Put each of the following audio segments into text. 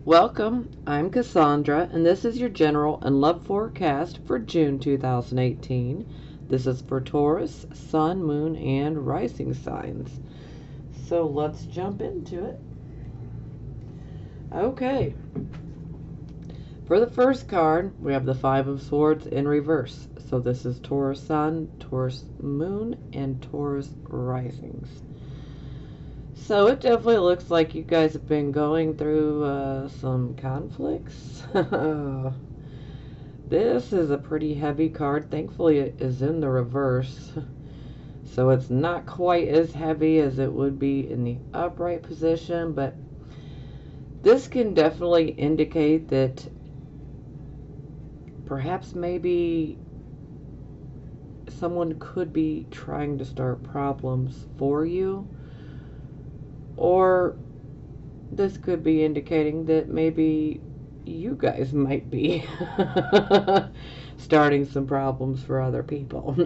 Welcome, I'm Cassandra, and this is your general and love forecast for June 2018. This is for Taurus, Sun, Moon, and Rising signs. So let's jump into it. Okay, for the first card, we have the Five of Swords in reverse. So this is Taurus Sun, Taurus Moon, and Taurus Risings. So it definitely looks like you guys have been going through some conflicts. This is a pretty heavy card. Thankfully it is in the reverse. So it's not quite as heavy as it would be in the upright position, but this can definitely indicate that perhaps maybe someone could be trying to start problems for you. Or this could be indicating that maybe you guys might be starting some problems for other people.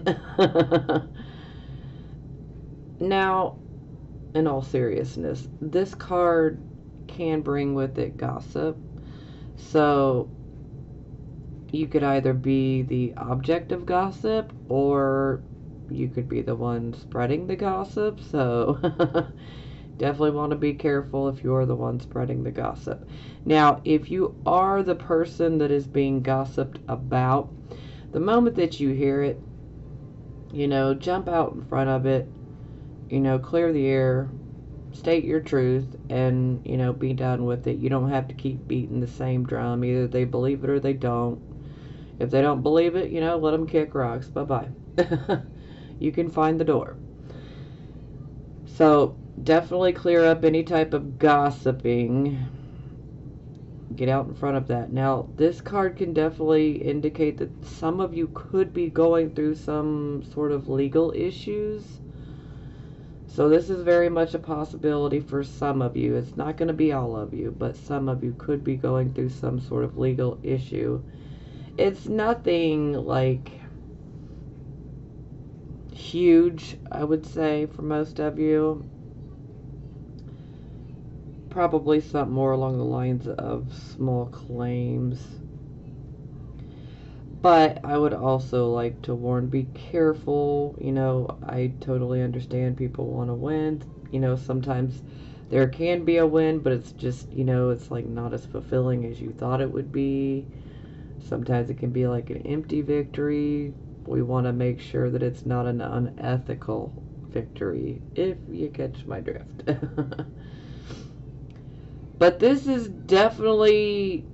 Now, in all seriousness, this card can bring with it gossip. So you could either be the object of gossip, or you could be the one spreading the gossip. So definitely want to be careful if you're the one spreading the gossip. Now, if you are the person that is being gossiped about, the moment that you hear it, jump out in front of it, clear the air, state your truth, and, be done with it. You don't have to keep beating the same drum. Either they believe it or they don't. If they don't believe it, let them kick rocks. Bye-bye. You can find the door. So definitely clear up any type of gossiping. Get out in front of that. Now, this card can definitely indicate that some of you could be going through some sort of legal issues. So this is very much a possibility for some of you. It's not going to be all of you, but some of you could be going through some sort of legal issue. It's nothing like huge, I would say, for most of you. Probably something more along the lines of small claims. But I would also like to warn, be careful. I totally understand people want to win. Sometimes there can be a win, but it's just, it's like not as fulfilling as you thought it would be. Sometimes it can be like an empty victory. We want to make sure that it's not an unethical victory, if you catch my drift. But this is definitely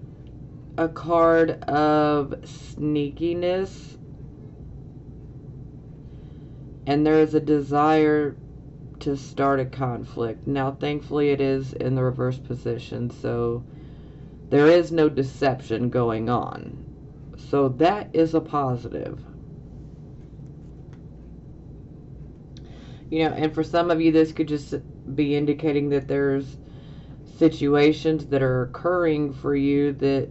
a card of sneakiness. And there is a desire to start a conflict. Now, thankfully, it is in the reverse position, so there is no deception going on. So that is a positive. And for some of you, this could just be indicating that there's situations that are occurring for you that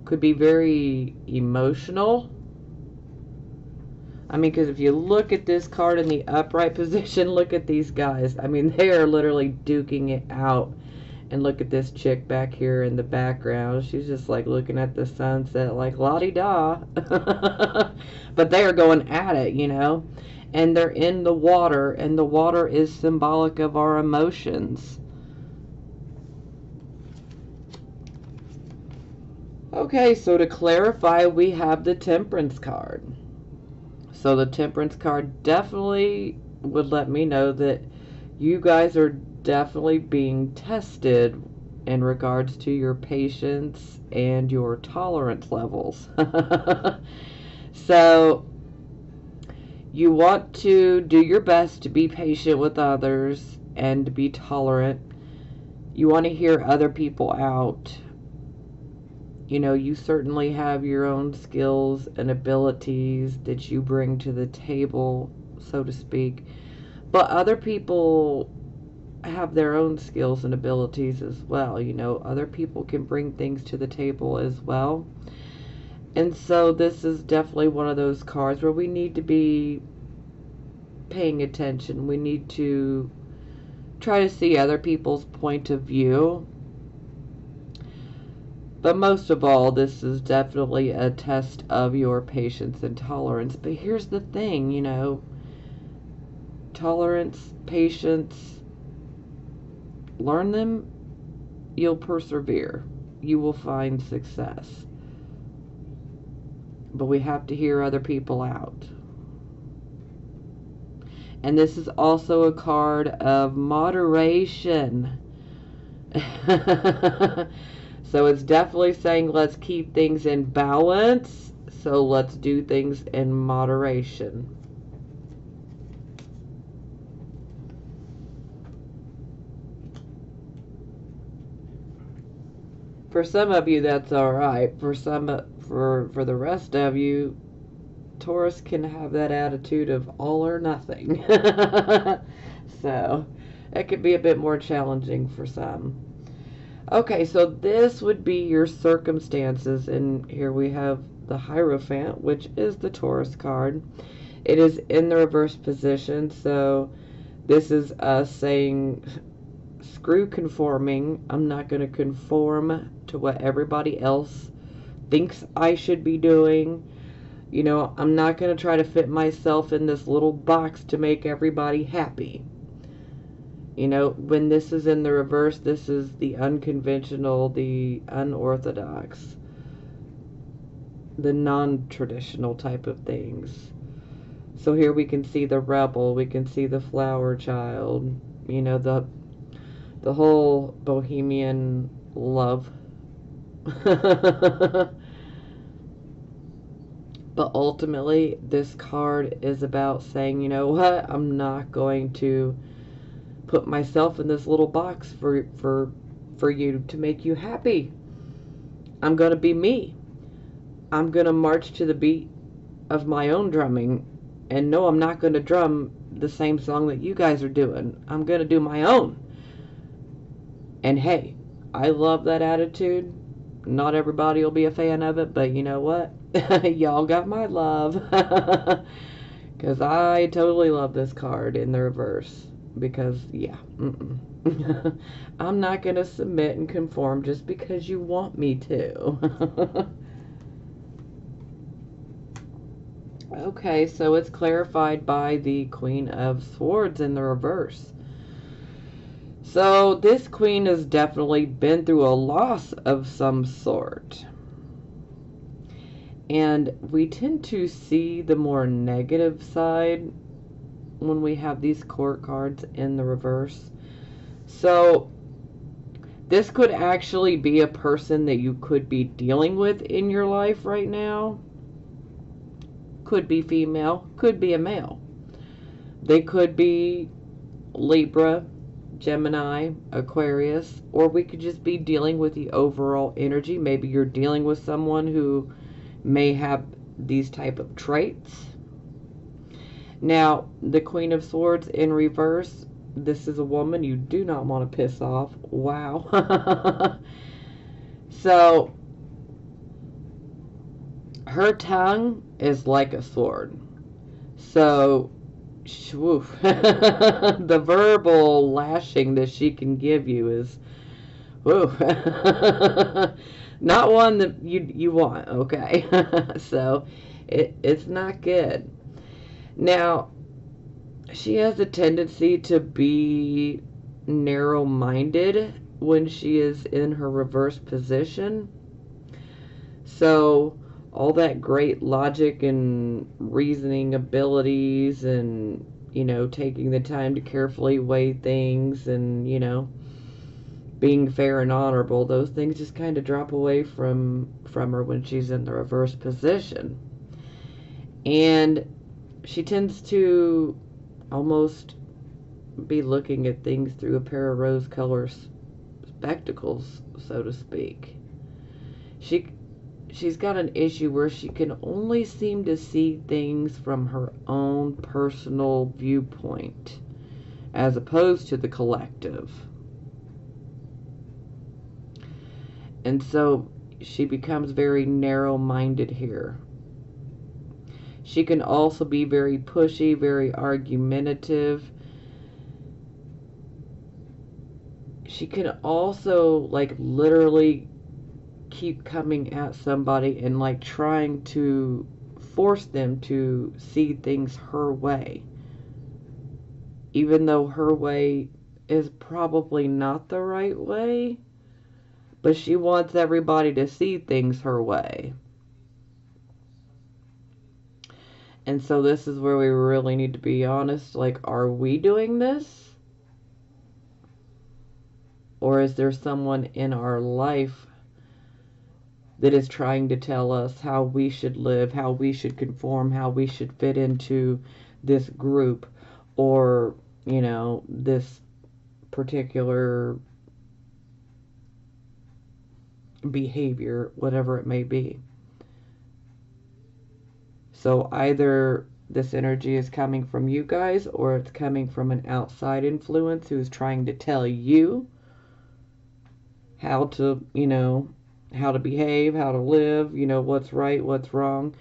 could be very emotional. I mean, because if you look at this card in the upright position, look at these guys. I mean, they are literally duking it out. And look at this chick back here in the background. She's just like looking at the sunset like la-di-da. But they are going at it, And they're in the water, and the water is symbolic of our emotions. Okay, so to clarify, we have the Temperance card. So the Temperance card definitely would let me know that you guys are definitely being tested in regards to your patience and your tolerance levels. So you want to do your best to be patient with others and to be tolerant. You want to hear other people out. You certainly have your own skills and abilities that you bring to the table, so to speak. But other people have their own skills and abilities as well. Other people can bring things to the table as well. And so this is definitely one of those cards where we need to be paying attention. We need to try to see other people's point of view But most of all, this is definitely a test of your patience and tolerance. But here's the thing, you know, tolerance, patience, learn them, you'll persevere. You will find success. But we have to hear other people out. And this is also a card of moderation. So it's definitely saying let's keep things in balance. So let's do things in moderation. For some of you, that's all right. For the rest of you, Taurus can have that attitude of all or nothing. So it could be a bit more challenging for some. Okay, so this would be your circumstances, and here we have the Hierophant, which is the Taurus card. It is in the reverse position, so this is us saying, screw conforming. I'm not going to conform to what everybody else thinks I should be doing. You know, I'm not going to try to fit myself in this little box to make everybody happy. You know, when this is in the reverse, this is the unconventional, the unorthodox, the non-traditional type of things. So here we can see the rebel, we can see the flower child, you know, the whole bohemian love. But ultimately, this card is about saying, you know what, I'm not going to put myself in this little box for you to make you happy. I'm going to be me. I'm going to march to the beat of my own drumming. And no, I'm not going to drum the same song that you guys are doing. I'm going to do my own. And hey, I love that attitude. Not everybody will be a fan of it, but you know what? Y'all got my love. Because I totally love this card in the reverse. Because, yeah, I'm not going to submit and conform just because you want me to. Okay, so it's clarified by the Queen of Swords in the reverse. So this queen has definitely been through a loss of some sort. And we tend to see the more negative side when we have these court cards in the reverse. So this could actually be a person that you could be dealing with in your life right now. Could be female, could be a male. They could be Libra, Gemini, Aquarius, or we could just be dealing with the overall energy. Maybe you're dealing with someone who may have these type of traits. Now, the Queen of Swords in reverse, this is a woman you do not want to piss off. Wow. So, her tongue is like a sword. So, the verbal lashing that she can give you is, woo, not one that you want, okay? So, it's not good. Now, she has a tendency to be narrow-minded when she is in her reverse position. So, all that great logic and reasoning abilities and, you know, taking the time to carefully weigh things and, you know, being fair and honorable, those things just kind of drop away from her when she's in the reverse position. And she tends to almost be looking at things through a pair of rose-colored spectacles, so to speak. She's got an issue where she can only seem to see things from her own personal viewpoint, as opposed to the collective. And so she becomes very narrow-minded here. She can also be very pushy, very argumentative. She can also, like, literally keep coming at somebody and like trying to force them to see things her way, even though her way is probably not the right way, but she wants everybody to see things her way. And so this is where we really need to be honest. Like, are we doing this? Or is there someone in our life that is trying to tell us how we should live, how we should conform, how we should fit into this group, or, you know, this particular behavior, whatever it may be? So either this energy is coming from you guys, or it's coming from an outside influence who's trying to tell you how to, you know, how to behave, how to live, you know, what's right, what's wrong.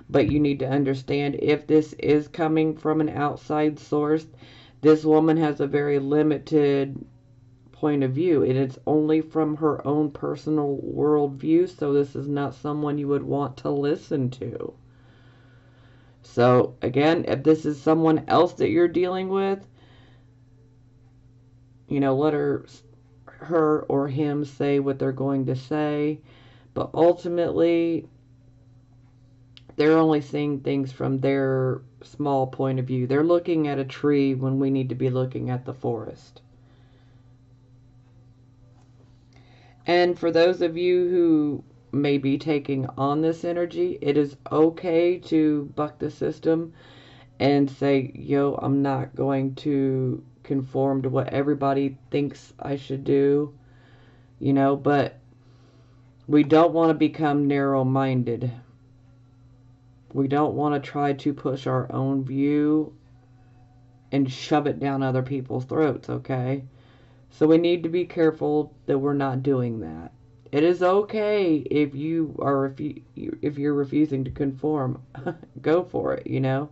But you need to understand, if this is coming from an outside source, this woman has a very limited point of view. And it's only from her own personal worldview, so this is not someone you would want to listen to. So, again, if this is someone else that you're dealing with, you know, let her or him say what they're going to say. But ultimately, they're only seeing things from their small point of view. They're looking at a tree when we need to be looking at the forest. And for those of you who may be taking on this energy, it is okay to buck the system and say, yo, I'm not going to conform to what everybody thinks I should do, you know, but we don't want to become narrow-minded. We don't want to try to push our own view and shove it down other people's throats, okay? So we need to be careful that we're not doing that. It is okay if you're refusing to conform. Go for it, you know?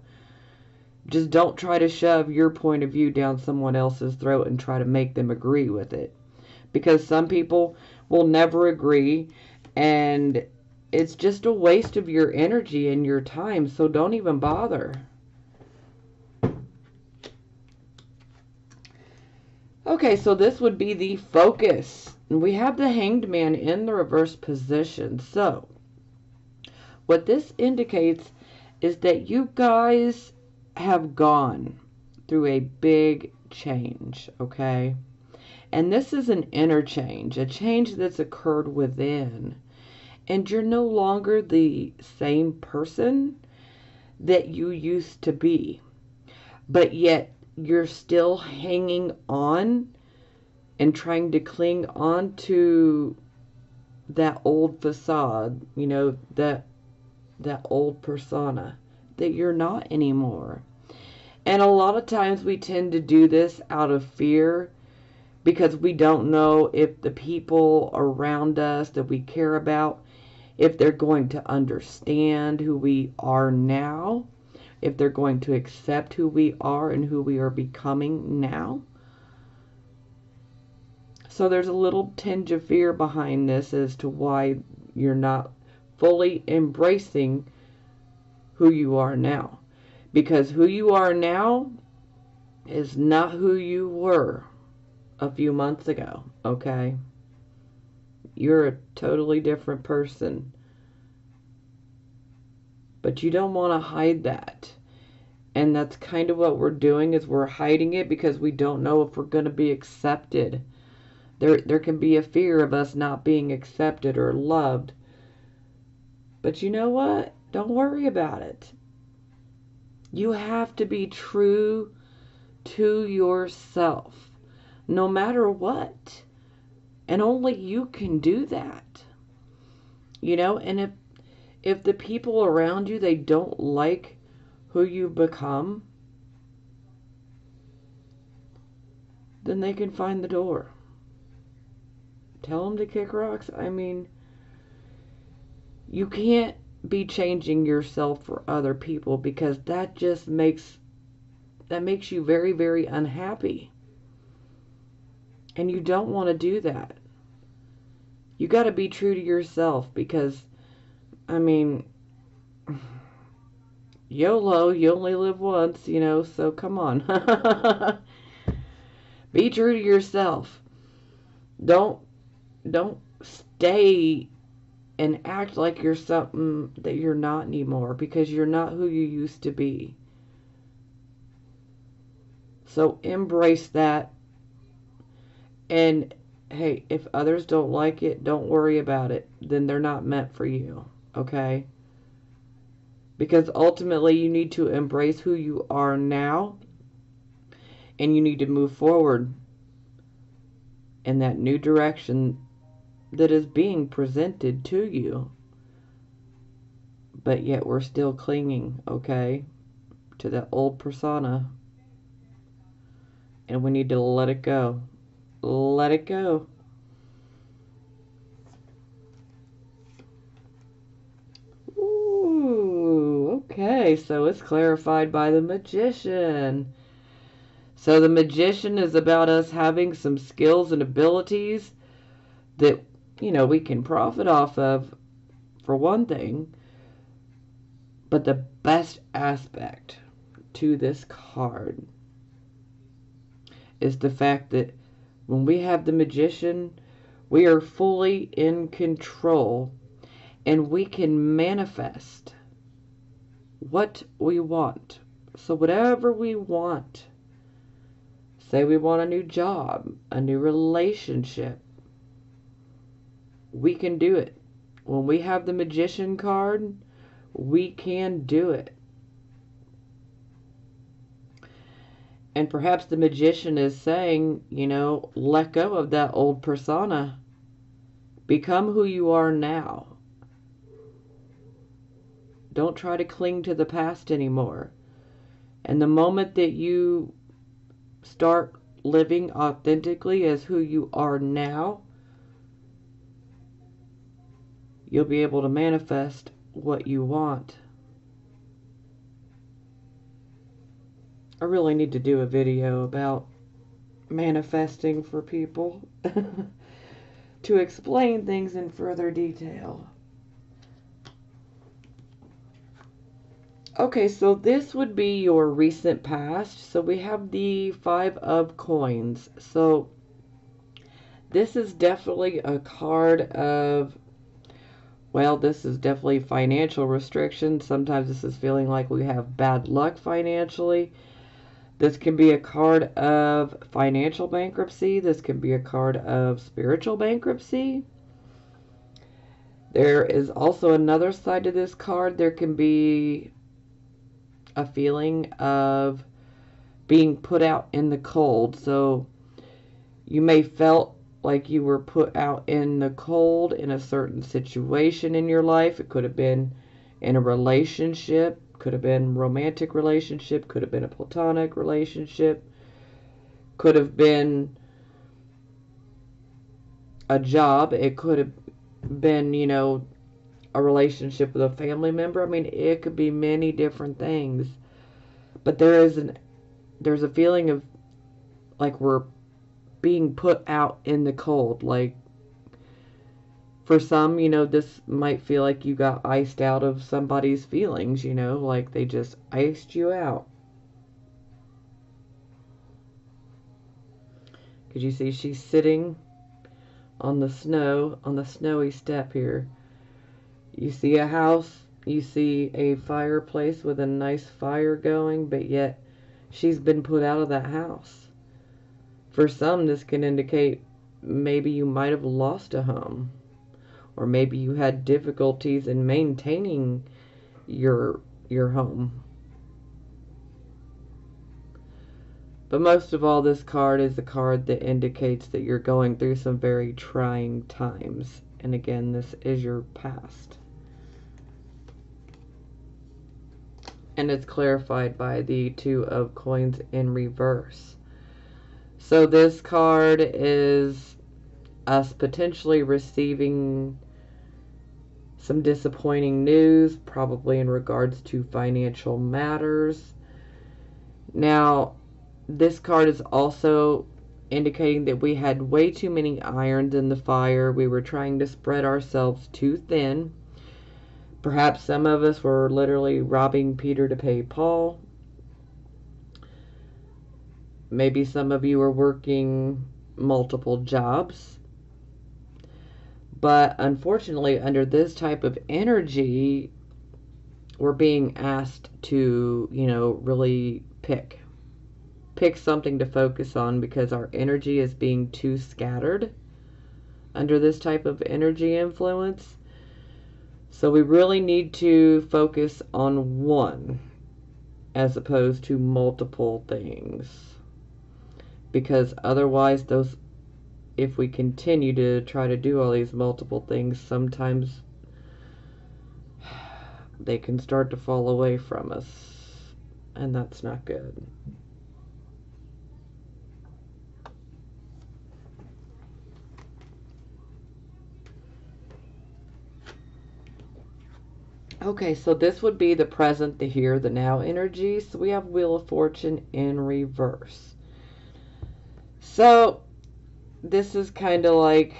Just don't try to shove your point of view down someone else's throat and try to make them agree with it. Because some people will never agree, and it's just a waste of your energy and your time, so don't even bother. Okay, so this would be the focus. We have the Hanged Man in the reverse position. So, what this indicates is that you guys have gone through a big change, okay? And this is an inner change, a change that's occurred within. And you're no longer the same person that you used to be. But yet, you're still hanging on and trying to cling on to that old facade, you know, that old persona that you're not anymore. And a lot of times we tend to do this out of fear, because we don't know if the people around us that we care about, if they're going to understand who we are now, if they're going to accept who we are and who we are becoming now. So there's a little tinge of fear behind this as to why you're not fully embracing who you are now. Because who you are now is not who you were a few months ago, okay? You're a totally different person. But you don't want to hide that. And that's kind of what we're doing, is we're hiding it because we don't know if we're going to be accepted. There can be a fear of us not being accepted or loved. But you know what? Don't worry about it. You have to be true to yourself, no matter what. And only you can do that. You know, and if the people around you, they don't like who you've become, then they can find the door. Tell them to kick rocks. I mean, you can't be changing yourself for other people, because that just makes you very, very unhappy. And you don't want to do that. You got to be true to yourself because, I mean, YOLO, you only live once, so come on. Be true to yourself. Don't stay and act like you're something that you're not anymore, because you're not who you used to be. So embrace that. And hey, if others don't like it, don't worry about it. Then they're not meant for you, okay? Because ultimately you need to embrace who you are now, and you need to move forward in that new direction that is being presented to you. But yet we're still clinging, okay, to that old persona. And we need to let it go. Let it go. Ooh, okay, so it's clarified by the Magician. So the Magician is about us having some skills and abilities that, we can profit off of, for one thing. But the best aspect to this card is the fact that when we have the Magician, we are fully in control, and we can manifest what we want. So whatever we want, say we want a new job, a new relationship, we can do it. When we have the Magician card, we can do it. And perhaps the Magician is saying, let go of that old persona. Become who you are now. Don't try to cling to the past anymore. And the moment that you start living authentically as who you are now, you'll be able to manifest what you want. I really need to do a video about manifesting for people to explain things in further detail. Okay, so this would be your recent past. So we have the 5 of Coins. So this is definitely a card of, well, this is definitely financial restrictions. Sometimes this is feeling like we have bad luck financially. This can be a card of financial bankruptcy. This can be a card of spiritual bankruptcy. There is also another side to this card. There can be a feeling of being put out in the cold. So you may felt like you were put out in the cold in a certain situation in your life. It could have been in a relationship, could have been a romantic relationship, could have been a platonic relationship, could have been a job, it could have been, a relationship with a family member. I mean, it could be many different things. But there's a feeling of like we're being put out in the cold. Like, for some, this might feel like you got iced out of somebody's feelings, like they just iced you out. Because you see, she's sitting on the snow, on the snowy step here. You see a house, you see a fireplace with a nice fire going, but yet she's been put out of that house. For some, this can indicate maybe you might have lost a home. Or maybe you had difficulties in maintaining your home. But most of all, this card is a card that indicates that you're going through some very trying times. And again, this is your past. And it's clarified by the 2 of Coins in reverse. So this card is us potentially receiving some disappointing news, probably in regards to financial matters. Now, this card is also indicating that we had way too many irons in the fire. We were trying to spread ourselves too thin. Perhaps some of us were literally robbing Peter to pay Paul. Maybe some of you are working multiple jobs. But unfortunately, under this type of energy, we're being asked to, really pick something to focus on, because our energy is being too scattered under this type of energy influence. So we really need to focus on one as opposed to multiple things, because otherwise if we continue to try to do all these multiple things, sometimes they can start to fall away from us, and that's not good. Okay, so this would be the present, the here, the now energy. So we have Wheel of Fortune in reverse. So this is kind of like,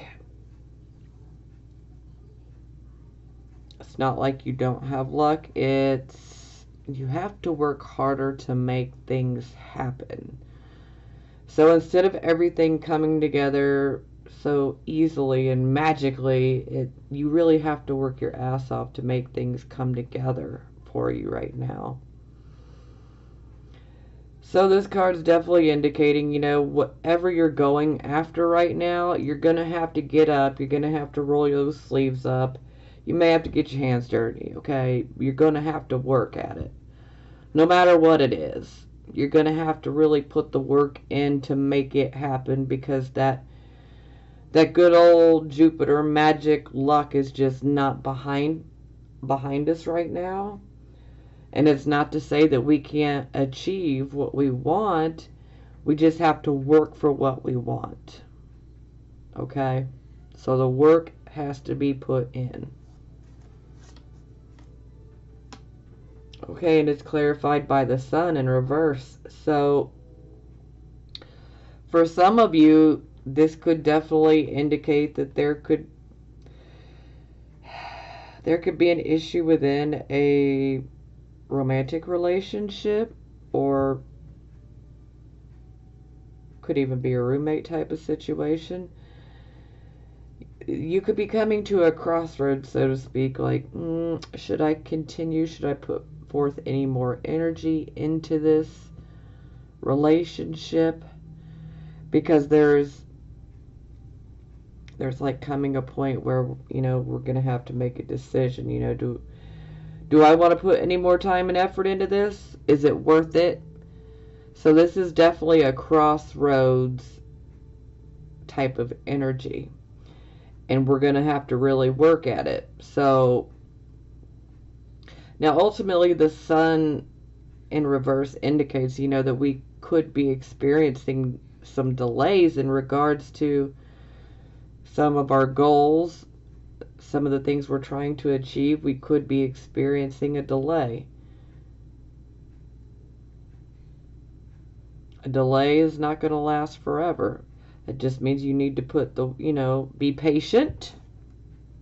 it's not like you don't have luck. It's, you have to work harder to make things happen. So instead of everything coming together so easily and magically, you really have to work your ass off to make things come together for you right now. So this card is definitely indicating, whatever you're going after right now, you're going to have to get up. You're going to have to roll those sleeves up. You may have to get your hands dirty, okay? You're going to have to work at it. No matter what it is, you're going to have to really put the work in to make it happen, because that good old Jupiter magic luck is just not behind us right now. And it's not to say that we can't achieve what we want. We just have to work for what we want. Okay? So the work has to be put in. Okay, and it's clarified by the Sun in reverse. So for some of you, this could definitely indicate that there could be an issue within a romantic relationship, or could even be a roommate type of situation. You could be coming to a crossroads, so to speak, like, should I continue? Should I put forth any more energy into this relationship? Because there's like coming a point where, we're going to have to make a decision. Do I want to put any more time and effort into this? Is it worth it? So this is definitely a crossroads type of energy. And we're going to have to really work at it. So now ultimately the Sun in reverse indicates, that we could be experiencing some delays in regards to some of our goals, some of the things we're trying to achieve. We could be experiencing a delay. A delay is not going to last forever. It just means you need to put be patient.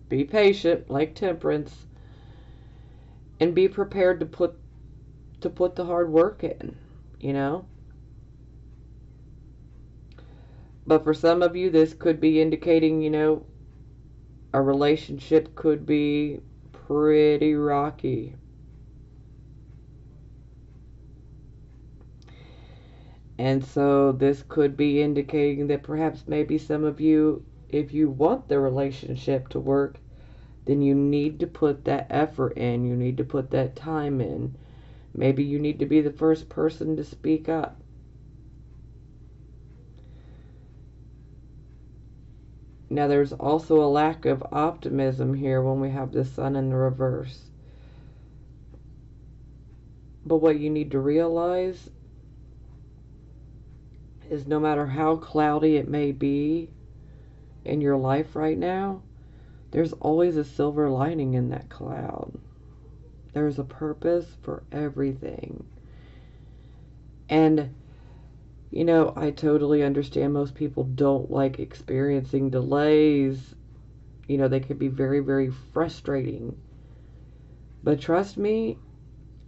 Be patient, like Temperance. And be prepared to put the hard work in, But for some of you, this could be indicating, a relationship could be pretty rocky. And so this could be indicating that perhaps maybe some of you, if you want the relationship to work, then you need to put that effort in. You need to put that time in. Maybe you need to be the first person to speak up. Now, there's also a lack of optimism here when we have the Sun in the reverse. But what you need to realize is no matter how cloudy it may be in your life right now, there's always a silver lining in that cloud. There's a purpose for everything. And You know, I totally understand most people don't like experiencing delays. You know, they can be very, very frustrating. But trust me,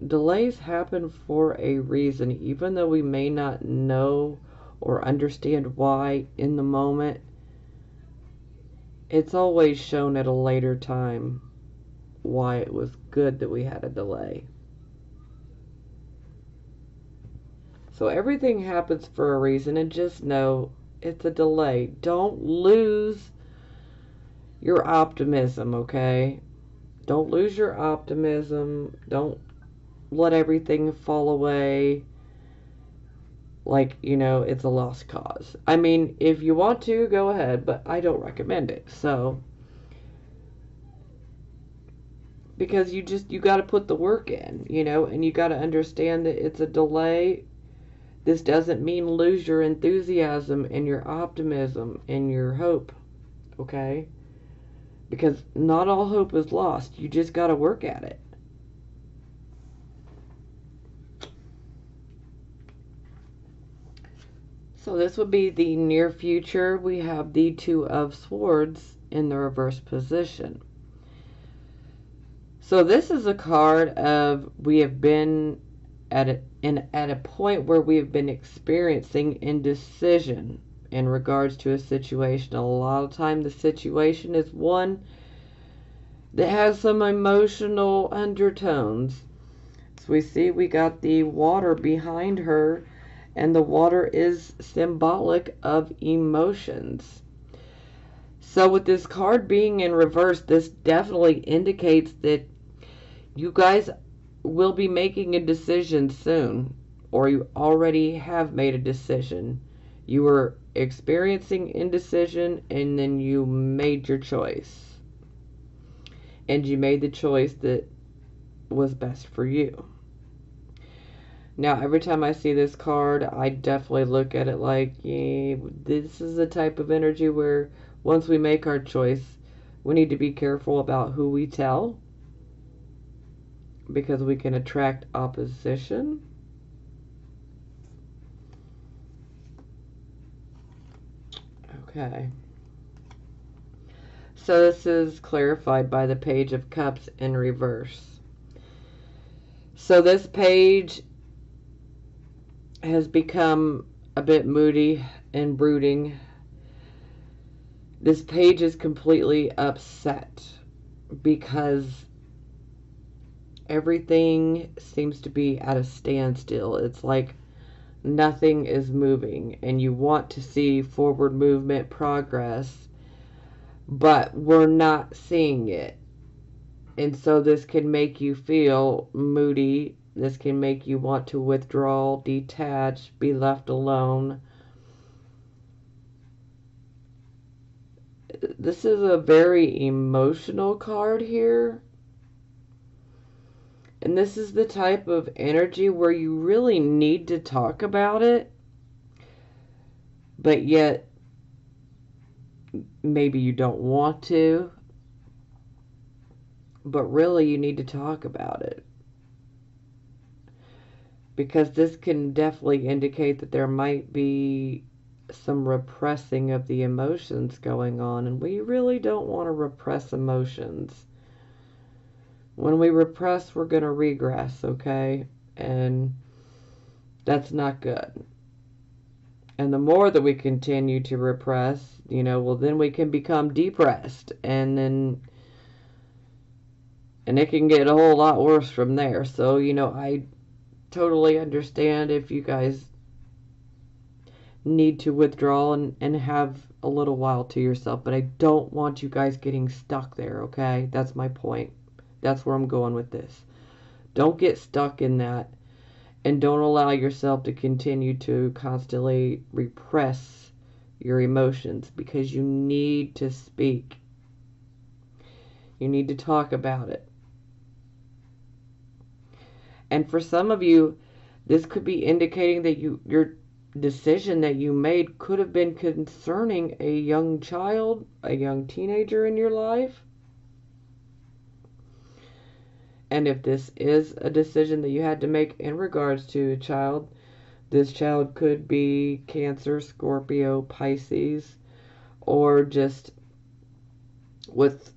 delays happen for a reason, even though we may not know or understand why in the moment. It's always shown at a later time why it was good that we had a delay. So everything happens for a reason, and just know it's a delay. Don't lose your optimism, okay? Don't lose your optimism. Don't let everything fall away like, you know, it's a lost cause. I mean, if you want to, go ahead, but I don't recommend it. So, because you got to put the work in, you know, and you got to understand that it's a delay. This doesn't mean lose your enthusiasm and your optimism and your hope, okay? Because not all hope is lost. You just got to work at it. So this would be the near future. We have the Two of Swords in the reverse position. So this is a card of we have been at a point where we have been experiencing indecision in regards to a situation. A lot of time the situation is one that has some emotional undertones. So we see we got the water behind her, and the water is symbolic of emotions. So with this card being in reverse, this definitely indicates that you guys will be making a decision soon, or you already have made a decision. You were experiencing indecision, and then you made your choice. And you made the choice that was best for you. Now, every time I see this card, I definitely look at it like, yeah, this is the type of energy where once we make our choice, we need to be careful about who we tell, because we can attract opposition. Okay. So this is clarified by the Page of Cups in reverse. So this page has become a bit moody and brooding. This page is completely upset because everything seems to be at a standstill. It's like nothing is moving, and you want to see forward movement, progress, but we're not seeing it. And so this can make you feel moody. This can make you want to withdraw, detach, be left alone. This is a very emotional card here. And this is the type of energy where you really need to talk about it, but yet maybe you don't want to. But really, you need to talk about it. Because this can definitely indicate that there might be some repressing of the emotions going on. And we really don't want to repress emotions. When we repress, we're going to regress, okay? And that's not good. And the more that we continue to repress, you know, well, then we can become depressed. And it can get a whole lot worse from there. So, you know, I totally understand if you guys need to withdraw and have a little while to yourself, but I don't want you guys getting stuck there, okay? That's my point. That's where I'm going with this. Don't get stuck in that, and don't allow yourself to continue to constantly repress your emotions, because you need to speak. You need to talk about it. And for some of you, this could be indicating that your decision that you made could have been concerning a young child, a young teenager in your life. And if this is a decision that you had to make in regards to a child, This child could be Cancer, Scorpio, Pisces, or just with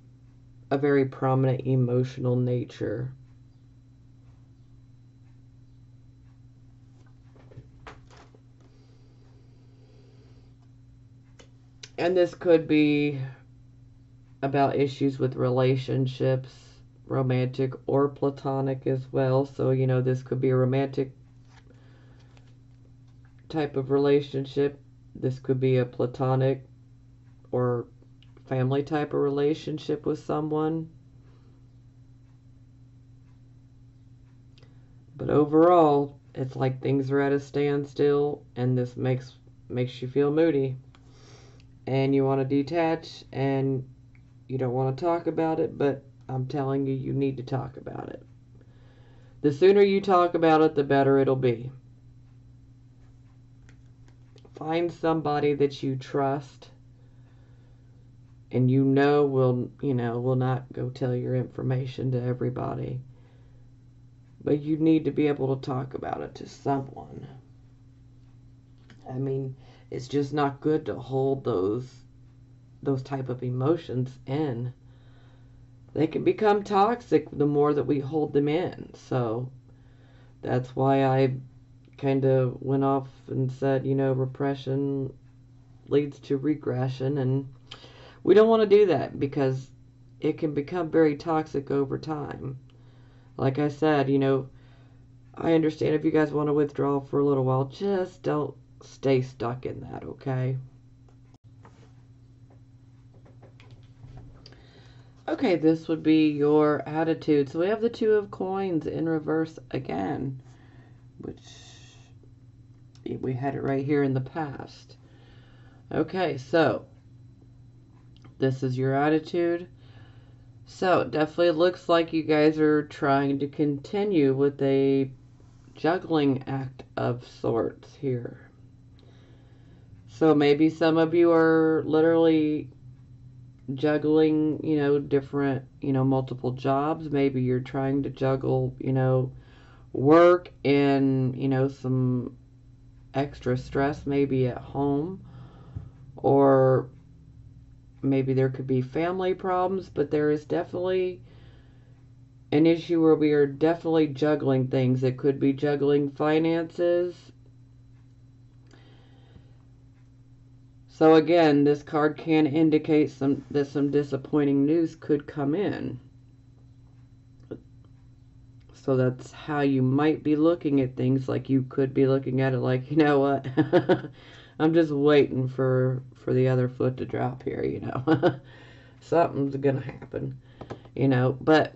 a very prominent emotional nature. And this could be about issues with relationships, romantic or platonic as well. So, this could be a romantic type of relationship. This could be a platonic or family type of relationship with someone. But overall, it's like things are at a standstill, and this makes you feel moody. And you want to detach, and you don't want to talk about it, but I'm telling you, you need to talk about it. The sooner you talk about it, the better it'll be. Find somebody that you trust and will not go tell your information to everybody. But you need to be able to talk about it to someone. I mean, it's just not good to hold those type of emotions in. They can become toxic the more that we hold them in. So that's why I kind of went off and said, repression leads to regression, and we don't want to do that because it can become very toxic over time. Like I said, I understand if you guys want to withdraw for a little while, just don't stay stuck in that, okay? Okay, this would be your attitude. So we have the Two of Coins in reverse again, which we had it right here in the past. Okay, so this is your attitude. So it definitely looks like you guys are trying to continue with a juggling act of sorts here. So maybe some of you are literally juggling, different, multiple jobs. Maybe you're trying to juggle, work and, some extra stress maybe at home, or maybe there could be family problems, but there is definitely an issue where we are definitely juggling things. It could be juggling finances. So again, this card can indicate that some disappointing news could come in. So that's how you might be looking at things. Like you could be looking at it like, you know what? I'm just waiting for the other foot to drop here, Something's going to happen, But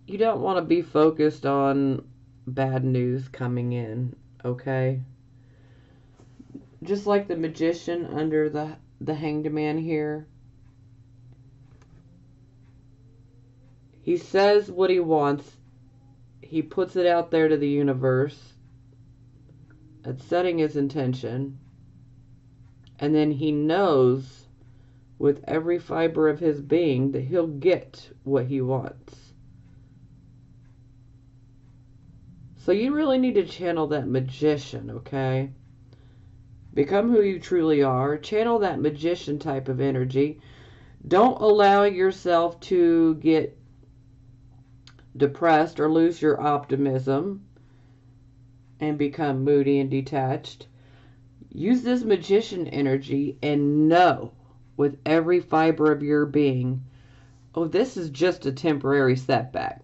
you don't want to be focused on bad news coming in, okay? Just like the Magician under the Hanged Man here. He says what he wants. He puts it out there to the universe. It's setting his intention. And then he knows with every fiber of his being that he'll get what he wants. So you really need to channel that Magician, okay? Become who you truly are. Channel that Magician type of energy. Don't allow yourself to get depressed or lose your optimism and become moody and detached. Use this Magician energy and know with every fiber of your being, oh, this is just a temporary setback.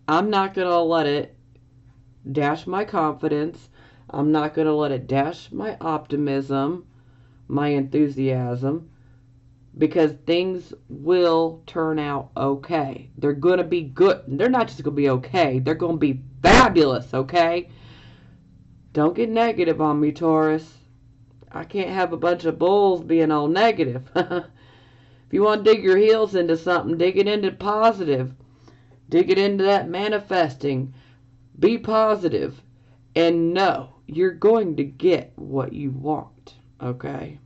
I'm not going to let it dash my confidence. I'm not going to let it dash my optimism, my enthusiasm, because things will turn out okay. They're going to be good. They're not just going to be okay. They're going to be fabulous, okay? Don't get negative on me, Taurus. I can't have a bunch of bulls being all negative. If you want to dig your heels into something, dig it into positive. Dig it into that manifesting. Be positive. And know you're going to get what you want, okay?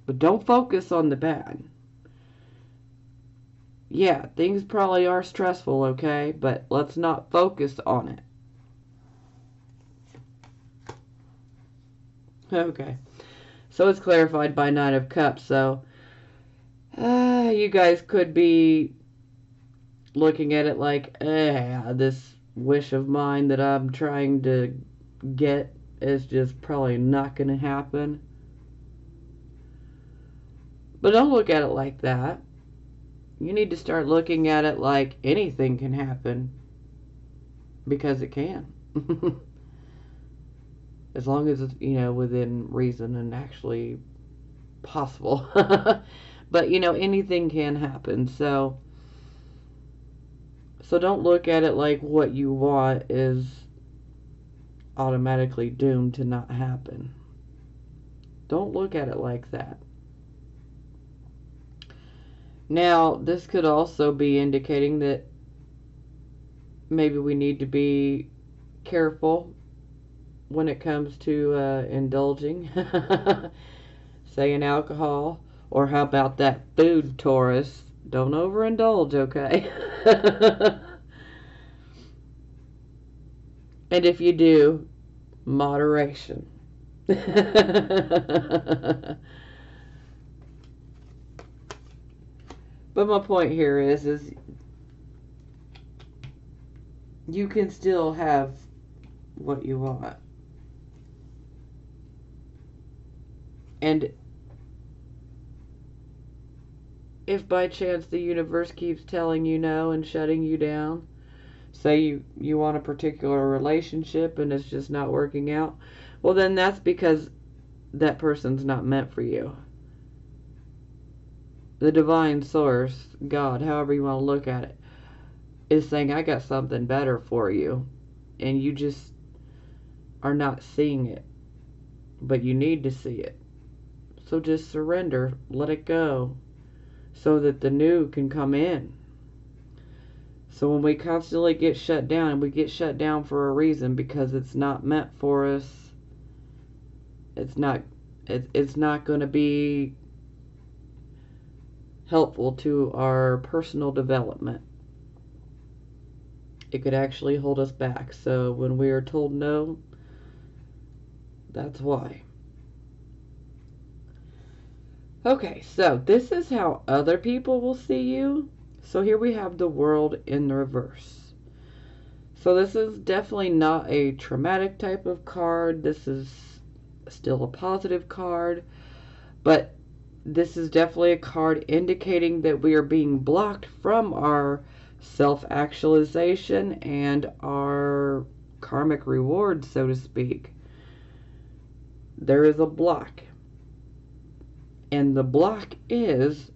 But don't focus on the bad. Yeah, things probably are stressful, okay? But let's not focus on it. Okay. So it's clarified by Nine of Cups. So you guys could be looking at it like, this wish of mine that I'm trying to get is just probably not going to happen. But don't look at it like that. You need to start looking at it like anything can happen, because it can. As long as it's, within reason and actually possible. But, anything can happen. So don't look at it like what you want is automatically doomed to not happen. Don't look at it like that. Now, this could also be indicating that maybe we need to be careful when it comes to indulging, say in alcohol, or how about that food, Taurus? Don't overindulge, okay? And if you do, moderation. But my point here is you can still have what you want. And if by chance the universe keeps telling you no and shutting you down, say you want a particular relationship and it's just not working out, well, then that's because that person's not meant for you. The divine source, God, however you want to look at it, is saying, I got something better for you, and you just are not seeing it, but you need to see it. So just surrender, let it go, so that the new can come in. So when we constantly get shut down, and we get shut down for a reason, because it's not meant for us, it's not going to be helpful to our personal development. It could actually hold us back. So when we are told no, that's why. Okay, so this is how other people will see you. So here we have the World in the reverse. So this is definitely not a traumatic type of card. This is still a positive card. But this is definitely a card indicating that we are being blocked from our self-actualization and our karmic rewards, so to speak. There is a block. And the block is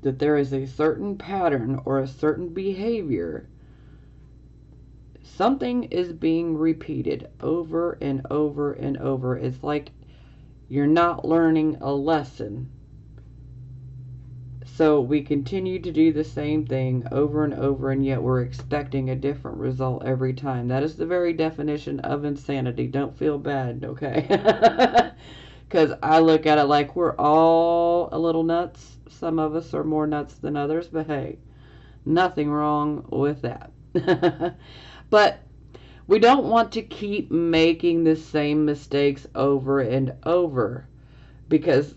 that there is a certain pattern or a certain behavior. Something is being repeated over and over and over. It's like you're not learning a lesson. So we continue to do the same thing over and over, and yet we're expecting a different result every time. That is the very definition of insanity. Don't feel bad, okay? Because I look at it like we're all a little nuts. Some of us are more nuts than others, but hey, nothing wrong with that. But we don't want to keep making the same mistakes over and over, because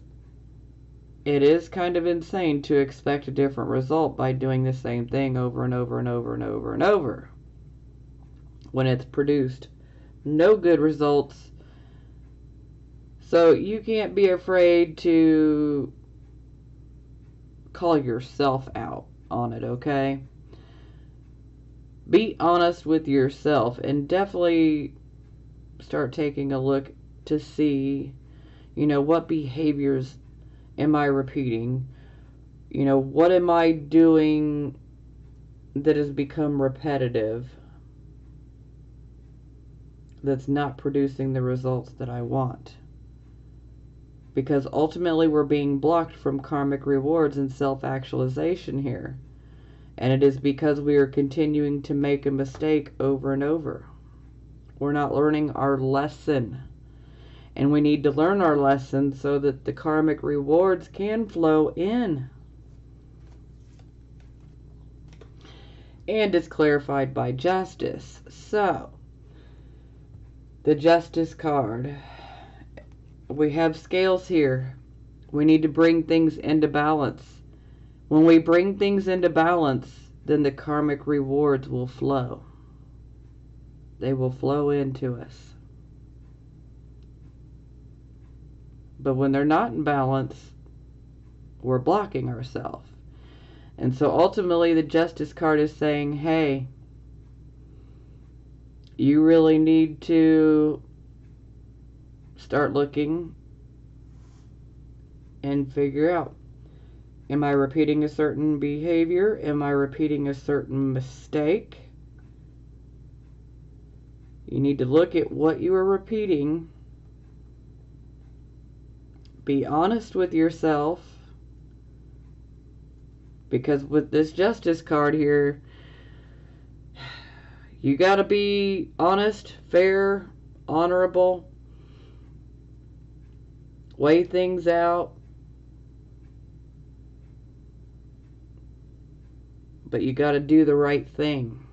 it is kind of insane to expect a different result by doing the same thing over and over and over and over and over, when it's produced no good results. So you can't be afraid to call yourself out on it, okay? Be honest with yourself, and definitely start taking a look to see, what behaviors am I repeating? What am I doing that has become repetitive, that's not producing the results that I want? Because ultimately we're being blocked from karmic rewards and self-actualization here. And it is because we are continuing to make a mistake over and over. We're not learning our lesson. And we need to learn our lesson so that the karmic rewards can flow in. And it's clarified by justice. So, The Justice card. We have scales here. We need to bring things into balance. When we bring things into balance, then the karmic rewards will flow. They will flow into us. But when they're not in balance, we're blocking ourselves. And so ultimately the Justice card is saying, hey, you really need to start looking and figure out, am I repeating a certain behavior? Am I repeating a certain mistake? You need to look at what you are repeating. Be honest with yourself. Because with this Justice card here, you got to be honest, fair, honorable. Weigh things out. But you got to do the right thing.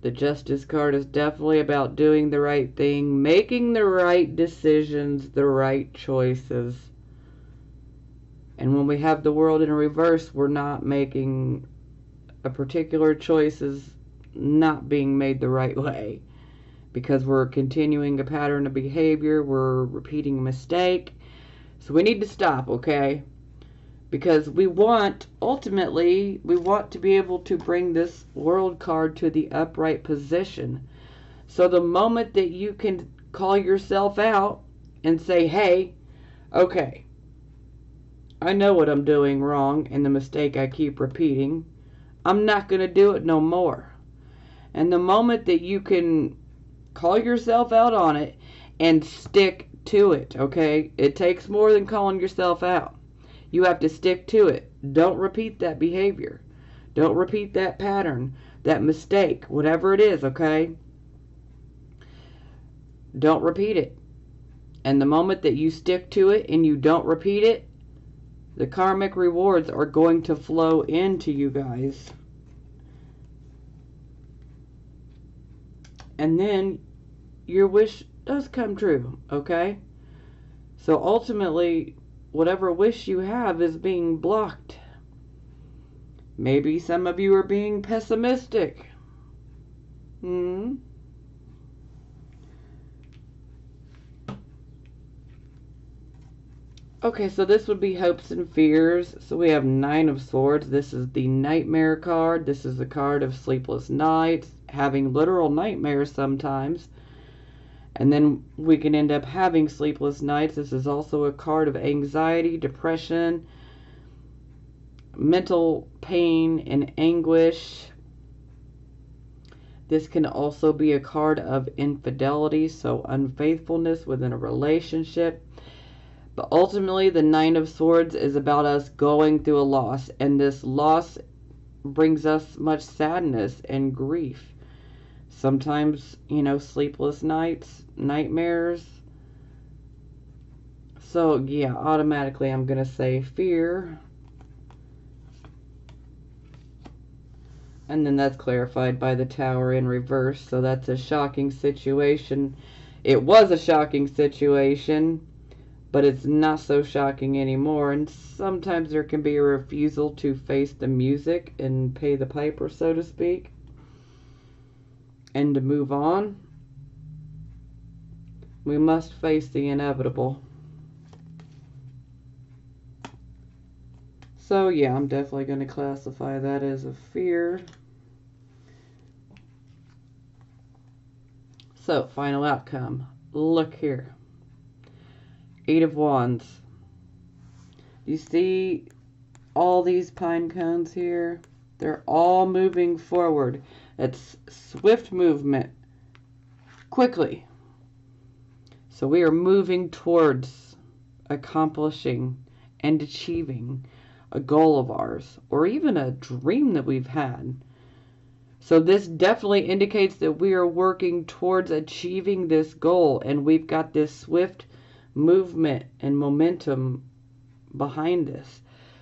The Justice card is definitely about doing the right thing, making the right decisions, the right choices. And when we have the World in reverse, we're not making a particular choices not being made the right way. Because we're continuing a pattern of behavior, we're repeating a mistake. So we need to stop, okay? Because ultimately, we want to be able to bring this World card to the upright position. So the moment that you can call yourself out and say, hey, okay, I know what I'm doing wrong and the mistake I keep repeating. I'm not going to do it no more. And the moment that you can call yourself out on it and stick to it, okay? It takes more than calling yourself out. You have to stick to it. Don't repeat that behavior. Don't repeat that pattern, that mistake, whatever it is, okay? Don't repeat it. And the moment that you stick to it and you don't repeat it, the karmic rewards are going to flow into you guys. And then your wish does come true, okay? So ultimately, whatever wish you have is being blocked. Maybe some of you are being pessimistic. Okay, so this would be hopes and fears. So we have Nine of Swords. This is the Nightmare card. This is the card of sleepless nights, having literal nightmares sometimes. And then we can end up having sleepless nights. This is also a card of anxiety, depression, mental pain, and anguish. This can also be a card of infidelity, so unfaithfulness within a relationship. But ultimately, the Nine of Swords is about us going through a loss. And this loss brings us much sadness and grief. Sometimes, sleepless nights, nightmares. So, yeah, automatically I'm going to say fear. And then that's clarified by the Tower in reverse. So that's a shocking situation. It was a shocking situation, but it's not so shocking anymore. And sometimes there can be a refusal to face the music and pay the piper, so to speak. And to move on, we must face the inevitable. So yeah, I'm definitely going to classify that as a fear. So, final outcome. Look here. Eight of Wands. You see all these pine cones here? They're all moving forward. It's swift movement. Quickly. So we are moving towards accomplishing and achieving a goal of ours, or even a dream that we've had. So this definitely indicates that we are working towards achieving this goal, and we've got this swift movement and momentum behind this.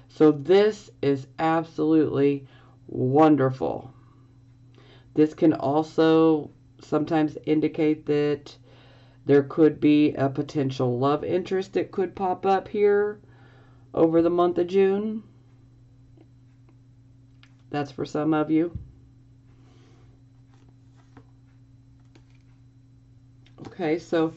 So this is absolutely wonderful. This can also sometimes indicate that there could be a potential love interest that could pop up here over the month of June. That's for some of you. Okay, so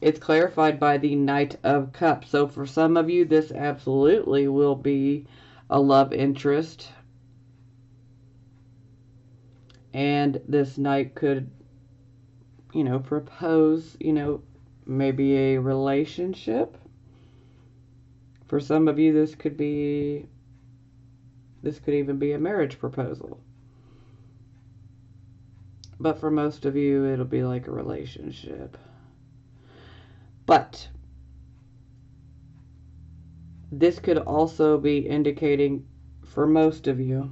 it's clarified by the Knight of Cups. So for some of you, this absolutely will be a love interest. And this knight could, propose, maybe a relationship. For some of you, this could even be a marriage proposal. But for most of you, it'll be like a relationship. But this could also be indicating, for most of you,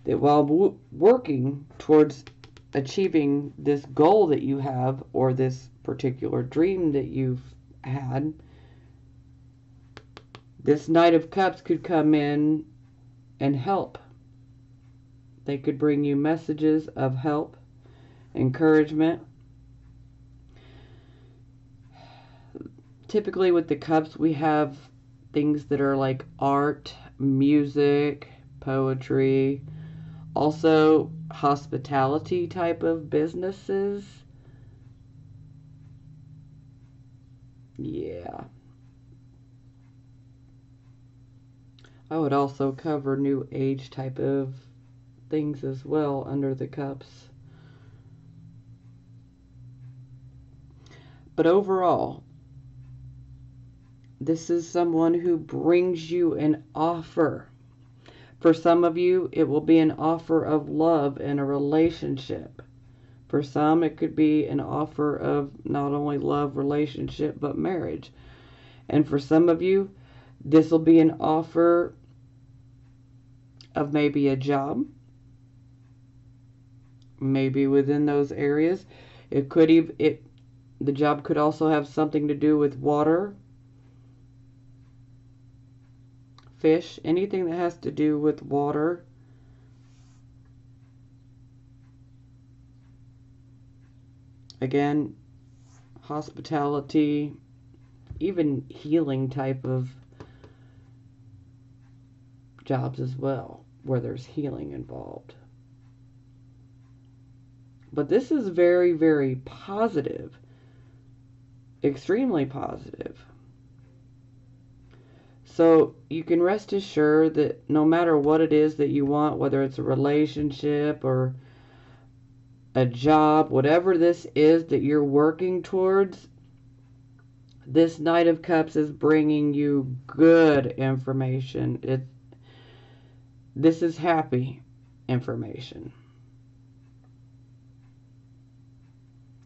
that while working towards achieving this goal that you have, or this particular dream that you've had, this Knight of Cups could come in and help. They could bring you messages of help, encouragement. Typically with the cups, we have things that are like art, music, poetry, also hospitality type of businesses. Yeah. I would also cover new age type of things as well under the cups. But overall, this is someone who brings you an offer. For some of you, it will be an offer of love and a relationship. For some, it could be an offer of not only love, relationship, but marriage. And for some of you, this will be an offer of maybe a job. Maybe within those areas. The job could also have something to do with water, fish, anything that has to do with water. Again, hospitality, even healing type of jobs as well, where there's healing involved. But this is very, very positive. Extremely positive. So you can rest assured that no matter what it is that you want, whether it's a relationship or a job, whatever this is that you're working towards, this Knight of Cups is bringing you good information. This is happy information.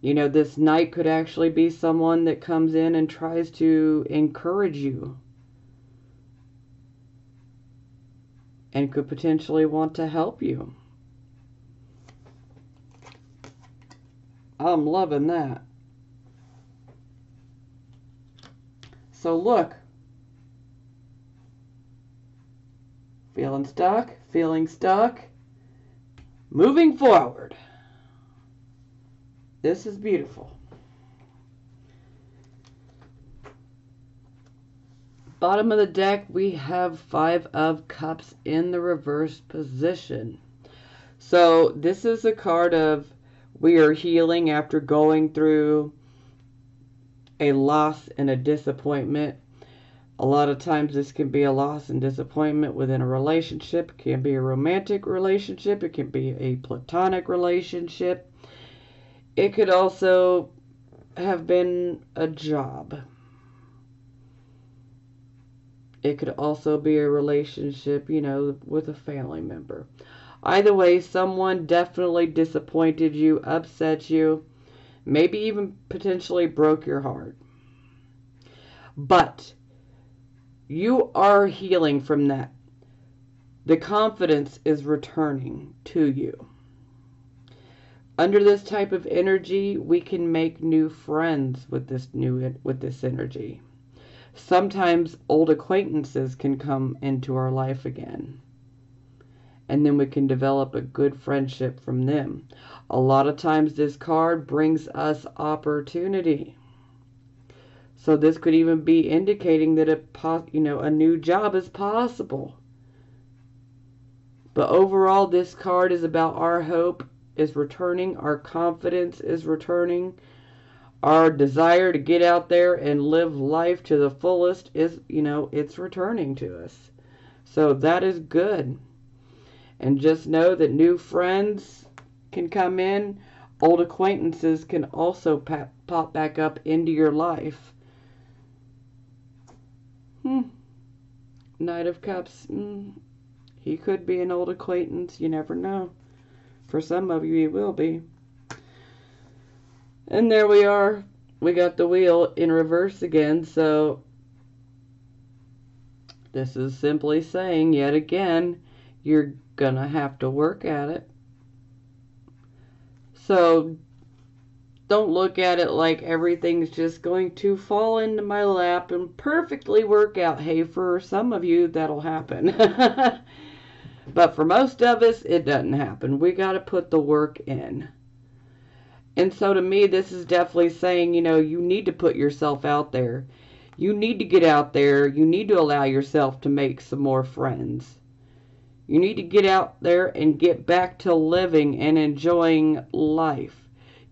This Knight could actually be someone that comes in and tries to encourage you. And could potentially want to help you. I'm loving that. So look. Feeling stuck. Moving forward. This is beautiful. Bottom of the deck, we have 5 of Cups in the reverse position. So this is a card of we are healing after going through a loss and a disappointment. A lot of times this can be a loss and disappointment within a relationship. It can be a romantic relationship. It can be a platonic relationship. It could also have been a job. It could also be a relationship, with a family member. Either way, someone definitely disappointed you, upset you, maybe even potentially broke your heart. But you are healing from that. The confidence is returning to you. Under this type of energy, we can make new friends with this energy. Sometimes old acquaintances can come into our life again. and then we can develop a good friendship from them. A lot of times this card brings us opportunity. So this could even be indicating that a new job is possible. But overall, this card is about our hope is returning, our confidence is returning, our desire to get out there and live life to the fullest is, it's returning to us. So that is good. And just know that new friends can come in. Old acquaintances can also pop back up into your life. Knight of Cups. He could be an old acquaintance. You never know. For some of you, he will be. And there we are. We got the wheel in reverse again. So this is simply saying, yet again, you're gonna have to work at it. So don't look at it like everything's just going to fall into my lap and perfectly work out. Hey, for some of you, that'll happen. But for most of us, it doesn't happen. We got to put the work in. And so to me, this is definitely saying, you need to put yourself out there. You need to get out there. You need to allow yourself to make some more friends. You need to get out there and get back to living and enjoying life.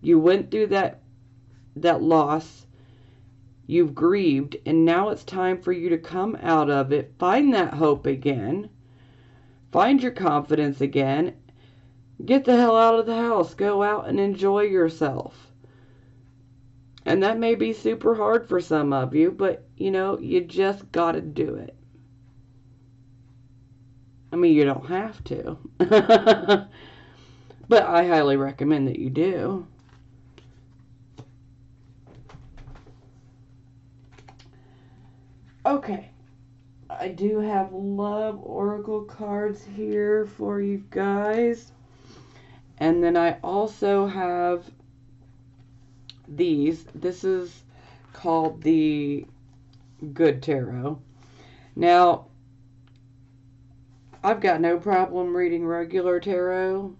You went through that loss. You've grieved, and now it's time for you to come out of it. Find that hope again. Find your confidence again. Get the hell out of the house. Go out and enjoy yourself. And that may be super hard for some of you, but, you just got to do it. I mean, you don't have to. But I highly recommend that you do. Okay. I do have love oracle cards here for you guys. And then I also have these. This is called the Good Tarot. Now, I've got no problem reading regular tarot.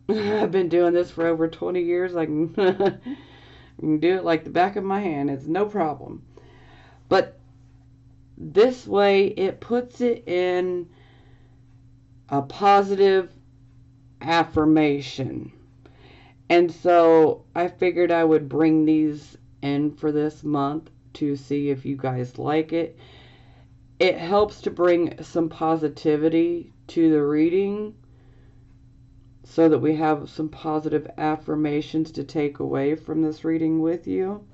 I've been doing this for over 20 years. I can, I can do it like the back of my hand. It's no problem. But this way, it puts it in a positive affirmation. And so I figured I would bring these in for this month to see if you guys like it. It helps to bring some positivity to the reading so that we have some positive affirmations to take away from this reading with you.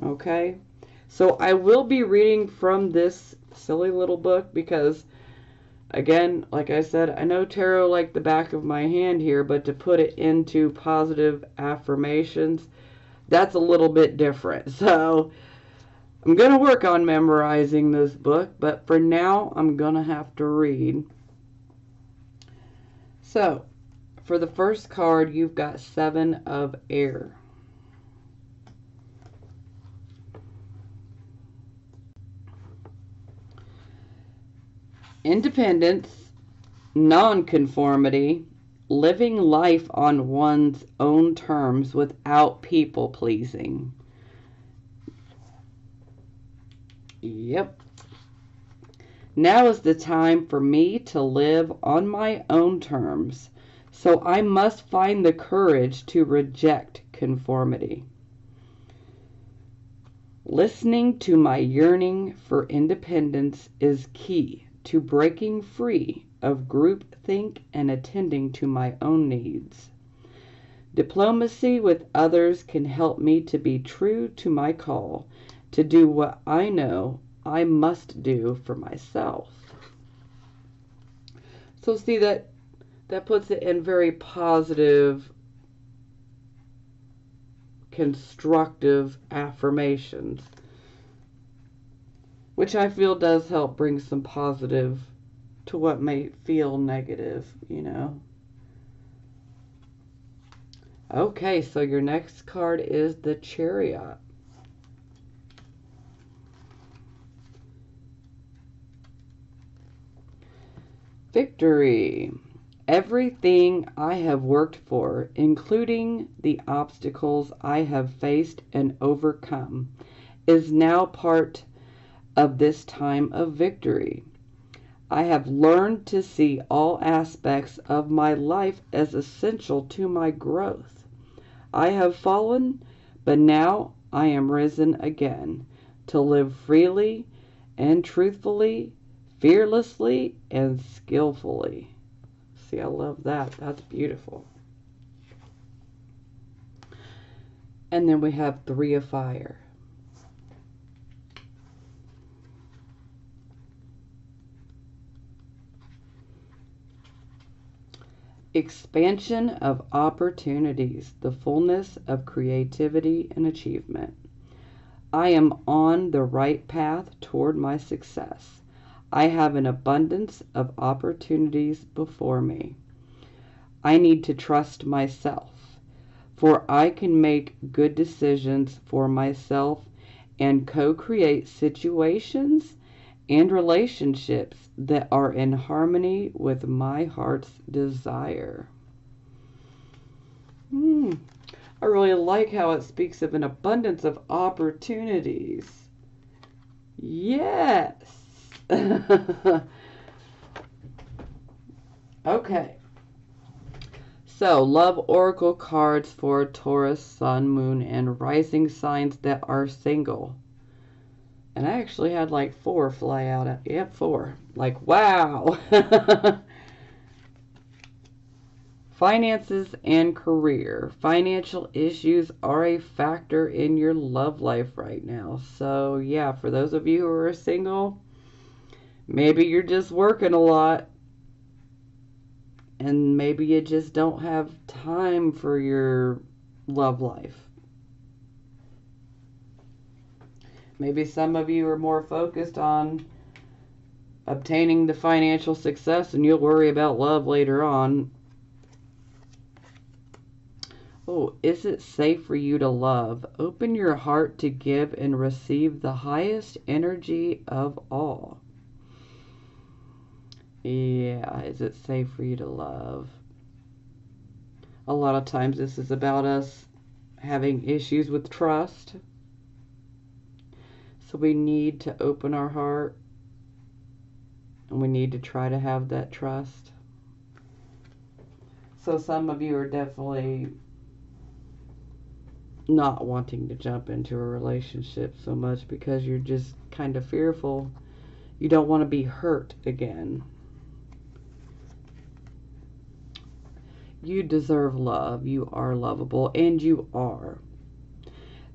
Okay? So I will be reading from this silly little book because, again, like I said, I know tarot like the back of my hand here, but to put it into positive affirmations, that's a little bit different. So I'm going to work on memorizing this book, but for now, I'm going to have to read. So, for the first card, you've got 7 of Air. Independence, nonconformity, living life on one's own terms without people pleasing. Yep. Now is the time for me to live on my own terms, so I must find the courage to reject conformity. Listening to my yearning for independence is key to breaking free of groupthink and attending to my own needs. Diplomacy with others can help me to be true to my call, to do what I know I must do for myself. So see that puts it in very positive, constructive affirmations, which I feel does help bring some positive to what may feel negative, Okay, so your next card is the Chariot. Victory. Everything I have worked for, including the obstacles I have faced and overcome, is now part of this time of victory. I have learned to see all aspects of my life as essential to my growth. I have fallen, but now I am risen again to live freely and truthfully, fearlessly and skillfully. See, I love that. That's beautiful. And then we have 3 of Fire. Expansion of opportunities, the fullness of creativity and achievement. I am on the right path toward my success. I have an abundance of opportunities before me. I need to trust myself, for I can make good decisions for myself and co-create situations and relationships that are in harmony with my heart's desire. I really like how it speaks of an abundance of opportunities. Yes. Okay. So, love oracle cards for Taurus, Sun, Moon, and rising signs that are single. And I actually had like 4 fly out at, yep, 4. Like, wow. Finances and career. Financial issues are a factor in your love life right now. So, yeah, for those of you who are single, maybe you're just working a lot. And maybe you just don't have time for your love life. Maybe some of you are more focused on obtaining the financial success and you'll worry about love later on. Oh, is it safe for you to love? Open your heart to give and receive the highest energy of all. Yeah, is it safe for you to love? A lot of times this is about us having issues with trust. So we need to open our heart and we need to try to have that trust. So some of you are definitely not wanting to jump into a relationship so much because you're just kind of fearful. You don't want to be hurt again. You deserve love. You are lovable, and you are.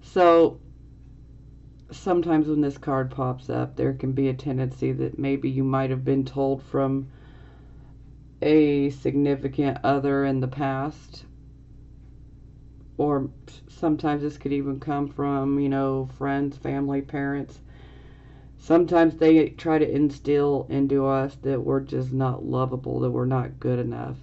So sometimes when this card pops up, there can be a tendency that maybe you might have been told from a significant other in the past, or sometimes this could even come from, friends, family, parents. Sometimes they try to instill into us that we're just not lovable, that we're not good enough.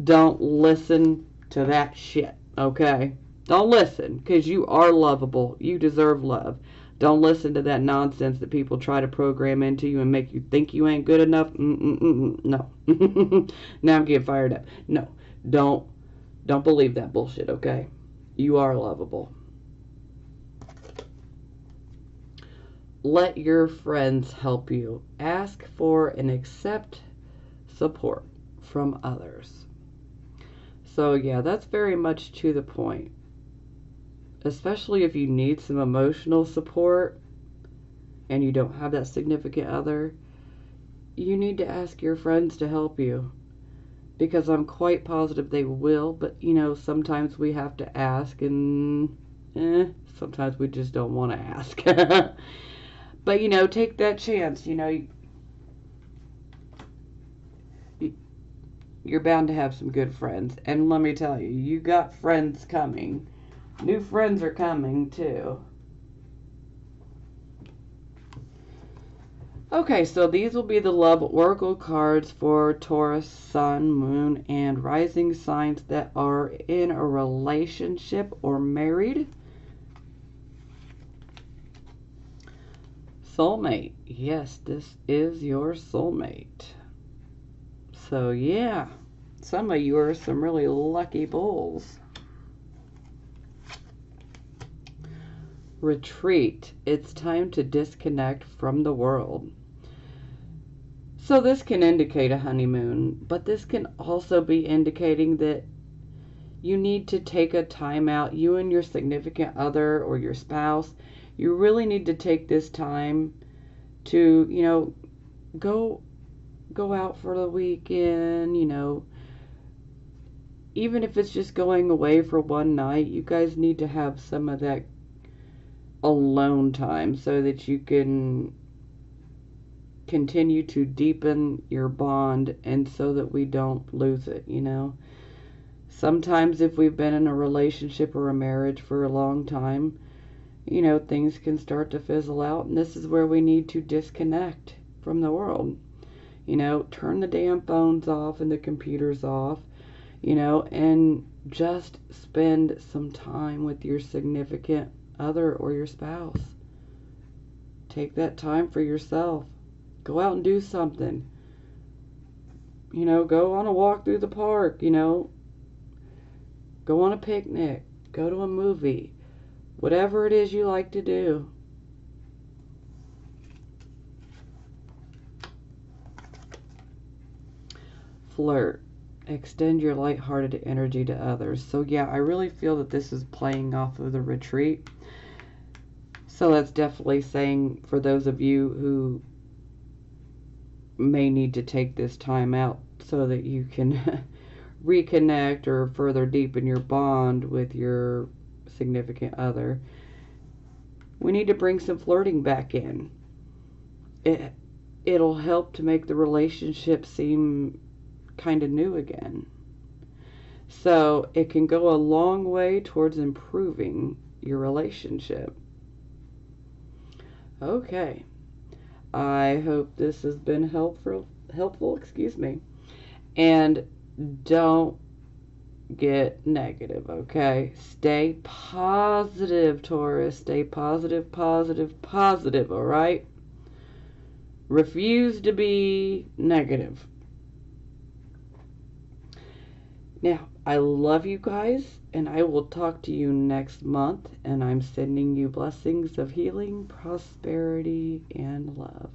Don't listen to that shit, okay? Don't listen, because you are lovable. You deserve love. Don't listen to that nonsense that people try to program into you and make you think you ain't good enough. No. Now I'm getting fired up. No, don't believe that bullshit, okay? You are lovable. Let your friends help you. Ask for and accept support from others. So yeah, that's very much to the point. Especially if you need some emotional support and you don't have that significant other, you need to ask your friends to help you. Because I'm quite positive they will, but sometimes we have to ask and sometimes we just don't want to ask. But take that chance. You're bound to have some good friends. And let me tell you, you got friends coming. New friends are coming too. Okay, so these will be the love oracle cards for Taurus, Sun, Moon, and rising signs that are in a relationship or married. Soulmate. Yes, this is your soulmate. So yeah, some of you are some really lucky bulls. Retreat. It's time to disconnect from the world. So this can indicate a honeymoon, but this can also be indicating that you need to take a time out. You and your significant other or your spouse, you really need to take this time to, go out for the weekend, even if it's just going away for one night. You guys need to have some of that alone time so that you can continue to deepen your bond, and so that we don't lose it. Sometimes if we've been in a relationship or a marriage for a long time, things can start to fizzle out, and this is where we need to disconnect from the world. Turn the damn phones off and the computers off, and just spend some time with your significant other or your spouse. Take that time for yourself. Go out and do something. Go on a walk through the park, go on a picnic, go to a movie, whatever it is you like to do. Flirt. Extend your lighthearted energy to others. So yeah, I really feel that this is playing off of the retreat. So that's definitely saying, for those of you who may need to take this time out so that you can reconnect or further deepen your bond with your significant other, we need to bring some flirting back in. It'll help to make the relationship seem kind of new again. So it can go a long way towards improving your relationship. Okay. I hope this has been helpful, and don't get negative, okay? Stay positive, Taurus. Stay positive, all right? Refuse to be negative. Now, I love you guys, and I will talk to you next month, and I'm sending you blessings of healing, prosperity, and love.